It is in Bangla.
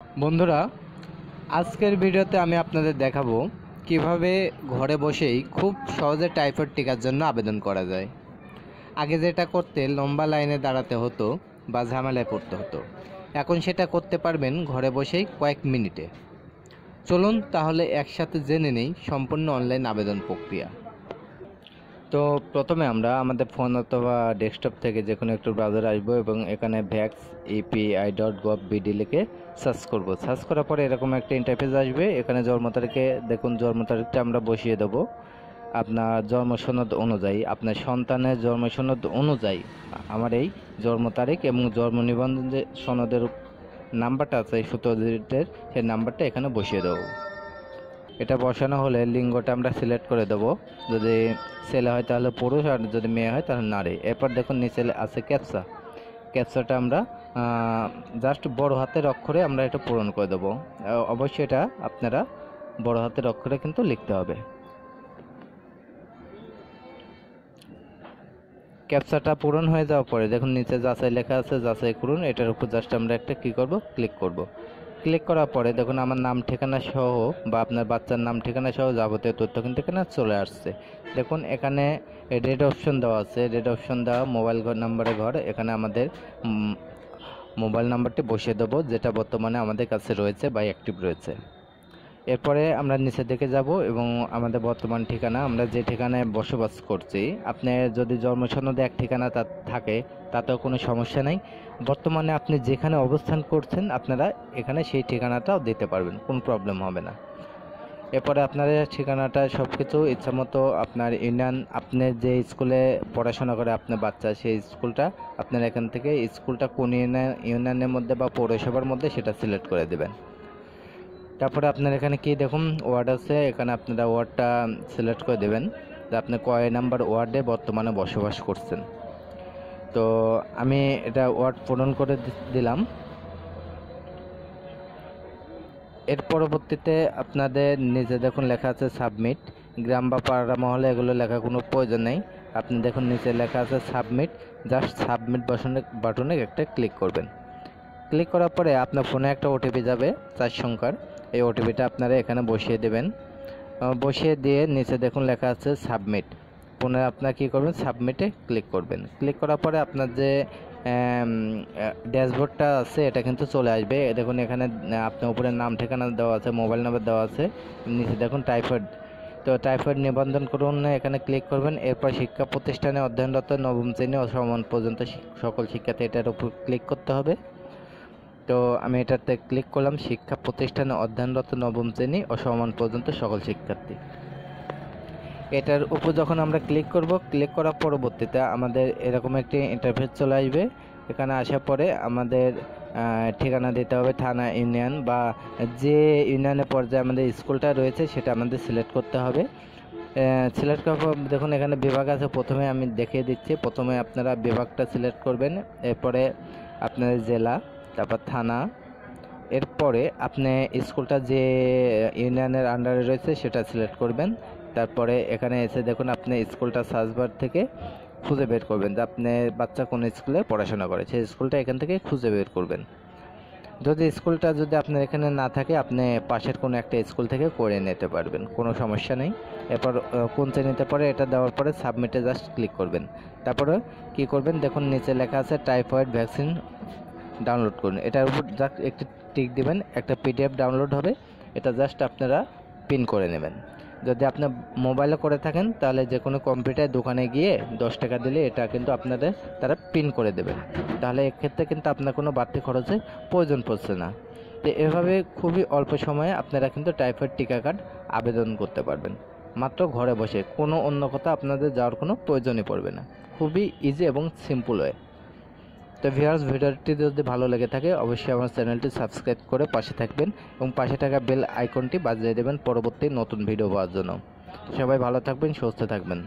বন্ধুরা, আজকের ভিডিওতে আমি আপনাদের দেখাবো কিভাবে ঘরে বসেই খুব সহজে টাইফয়েড টিকার জন্য আবেদন করা যায়। আগে যেটা করতে লম্বা লাইনে দাঁড়াতে হতো বা ঝামেলায় পড়তে হতো, এখন সেটা করতে পারবেন ঘরে বসেই কয়েক মিনিটে। চলুন তাহলে একসাথে জেনে নেই সম্পূর্ণ অনলাইন আবেদন প্রক্রিয়া। তো প্রথমে আমরা আমাদের ফোন অথবা ডেস্কটপ থেকে যে কোনো একটু ব্রাউজারে আসবো এবং এখানে vax.epi.gov.bd লিখে সার্চ করব। সার্চ করার পরে এরকম একটা ইন্টারফেস আসবে। এখানে জন্ম তারিখে দেখুন, জন্ম তারিখটা আমরা বসিয়ে দেবো আপনার জন্ম সনদ অনুযায়ী, আপনার সন্তানের জন্ম সনদ অনুযায়ী আমার এই জন্ম তারিখ এবং জন্ম নিবন্ধন যে সনদের নাম্বারটা আছে 17 ডিজিটের, সেই নাম্বারটা এখানে বসিয়ে দেবো। এটা বসানো হলে লিঙ্গটা আমরা সিলেক্ট করে দেবো, যদি ছেলে হয় তাহলে পুরুষ, আর যদি মেয়ে হয় তাহলে নারী। এরপর দেখুন নিচে আছে ক্যাপচাটা আমরা জাস্ট বড় হাতের অক্ষরে আমরা এটা পূরণ করে দেবো। অবশ্যই এটা আপনারা বড় হাতের অক্ষরে কিন্তু লিখতে হবে। ক্যাপচাটা পূরণ হয়ে যাওয়ার পরে দেখুন নিচে যাচাই লেখা আছে, যাচাই করুন। এটার উপর জাস্ট আমরা একটা কী করব, ক্লিক করব। ক্লিক করার পরে দেখুন আমার নাম ঠিকানা সহ বা আপনার বাচ্চার নাম ঠিকানা সহ যাবতীয় তথ্য কিন্তু এখানে চলে আসছে। দেখুন এখানে রেড অপশন দেওয়া আছে, রেড অপশন দেওয়া মোবাইল নাম্বারের ঘর। এখানে আমাদের মোবাইল নাম্বারটি বসিয়ে দেবো, যেটা বর্তমানে আমাদের কাছে রয়েছে বা অ্যাক্টিভ রয়েছে। এরপরে আমরা নিচের দিকে যাব এবং আমাদের বর্তমান ঠিকানা, আমরা যে ঠিকানায় বসবাস করছি, আপনি যদি জন্ম সনদে এক ঠিকানা থাকে তাতেও কোনো সমস্যা নেই। বর্তমানে আপনি যেখানে অবস্থান করছেন আপনারা এখানে সেই ঠিকানাটাও দিতে পারবেন, কোনো প্রবলেম হবে না। এরপরে আপনার ঠিকানাটা সব কিছু ইচ্ছামতো আপনার ইউনিয়ন, আপনি যে স্কুলে পড়াশোনা করে আপনার বাচ্চা, সেই স্কুলটা আপনার এখান থেকে স্কুলটা কোন ইউনিয়নের মধ্যে বা পৌরসভার মধ্যে সেটা সিলেক্ট করে দেবেন। তারপরে আপনার এখানে কি দেখুন ওয়ার্ড আছে, এখানে আপনারা ওয়ার্ডটা সিলেক্ট করে দেবেন যে আপনি কয় নাম্বার ওয়ার্ডে বর্তমানে বসবাস করছেন। তো আমি এটা ওয়ার্ড পূরণ করে দিলাম। এর পরবর্তীতে আপনাদের নিচে দেখুন লেখা আছে সাবমিট। গ্রাম বা পাড়া মহলে এগুলো লেখা কোনো প্রয়োজন নেই। আপনি দেখুন নিচে লেখা আছে সাবমিট, জাস্ট সাবমিট বাটনে একটা ক্লিক করবেন। ক্লিক করার পরে আপনার ফোনে একটা ওটিপি যাবে 4 সংখ্যার। এই ওটিপিটা আপনারা এখানে বসিয়ে দেবেন। বসিয়ে দিয়ে নিচে দেখুন লেখা আছে সাবমিট। পুনরায় আপনার কী করবেন, সাবমিটে ক্লিক করবেন। ক্লিক করার পরে আপনার যে ড্যাশবোর্ডটা আছে এটা কিন্তু চলে আসবে। দেখুন এখানে আপনার উপরে নাম ঠিকানা দেওয়া আছে, মোবাইল নাম্বার দেওয়া আছে, নিচে দেখুন টাইফয়েড। তো টাইফয়েড নিবন্ধন করুন, এখানে ক্লিক করবেন। এরপর শিক্ষা প্রতিষ্ঠানে অধ্যয়নরত নবম শ্রেণী ও সমান পর্যন্ত সকল শিক্ষার্থী, এটার উপর ক্লিক করতে হবে। তো আমি এটাতে ক্লিক করলাম, শিক্ষা প্রতিষ্ঠানে অধ্যয়নরত নবম শ্রেণী ও সমান পর্যন্ত সকল শিক্ষার্থী। এটার উপর যখন আমরা ক্লিক করব, ক্লিক করার পরবর্তীতে আমাদের এরকম একটি ইন্টারফেস চলে আসবে। এখানে আসার পরে আমাদের ঠিকানা দিতে হবে, থানা, ইউনিয়ন বা যে ইউনিয়নের পর্যায়ে আমাদের স্কুলটা রয়েছে সেটা আমাদের সিলেক্ট করতে হবে। সিলেক্ট করার পর দেখুন এখানে বিভাগ আছে, প্রথমে আমি দেখিয়ে দিচ্ছি। প্রথমে আপনারা বিভাগটা সিলেক্ট করবেন, এরপরে আপনাদের জেলা, তারপর থানা, এরপরে আপনি স্কুলটা যে ইউনিয়নের আন্ডারে রয়েছে সেটা সিলেক্ট করবেন। তারপরে এখানে এসে দেখুন আপনি স্কুলটা সার্চ বার থেকে খুঁজে বের করবেন যে আপনার বাচ্চা কোন স্কুলে পড়াশোনা করে, সেই স্কুলটা এখান থেকে খুঁজে বের করবেন। যদি স্কুলটা যদি আপনার এখানে না থাকে আপনি পাশের কোনো একটা স্কুল থেকে করে নিতে পারবেন, কোনো সমস্যা নেই। এরপর কোন শ্রেণীতে পড়ে এটা দেওয়ার পরে সাবমিটে জাস্ট ক্লিক করবেন। তারপরে কি করবেন, দেখুন নিচে লেখা আছে টাইফয়েড ভ্যাকসিন ডাউনলোড করুন। এটার উপর জাস্ট একটি টিক দিবেন, একটা পিডিএফ ডাউনলোড হবে, এটা জাস্ট আপনারা পিন করে নেবেন। যদি আপনি মোবাইলে করে থাকেন তাহলে যে কোনো কম্পিউটার দোকানে গিয়ে 10 টাকা দিলে এটা কিন্তু আপনাদের তারা পিন করে দেবেন। তাহলে এক্ষেত্রে কিন্তু আপনার কোনো বাড়তি খরচের প্রয়োজন পড়ছে না। তো এভাবে খুবই অল্প সময়ে আপনারা কিন্তু টাইফয়েড টিকা কার্ড আবেদন করতে পারবেন, মাত্র ঘরে বসে। কোনো অন্য কথা আপনাদের যাওয়ার কোনো প্রয়োজনই পড়বে না। খুবই ইজি এবং সিম্পল ওয়ে। তো ভিউয়ার্স, ভিডিওটি যদি ভালো লেগে থাকে অবশ্যই আমার চ্যানেলটি সাবস্ক্রাইব করে পাশে থাকবেন এবং পাশে থাকা বেল আইকনটি বাজিয়ে দেবেন পরবর্তী নতুন ভিডিও পাওয়ার জন্য। সবাই ভালো থাকবেন, সুস্থ থাকবেন।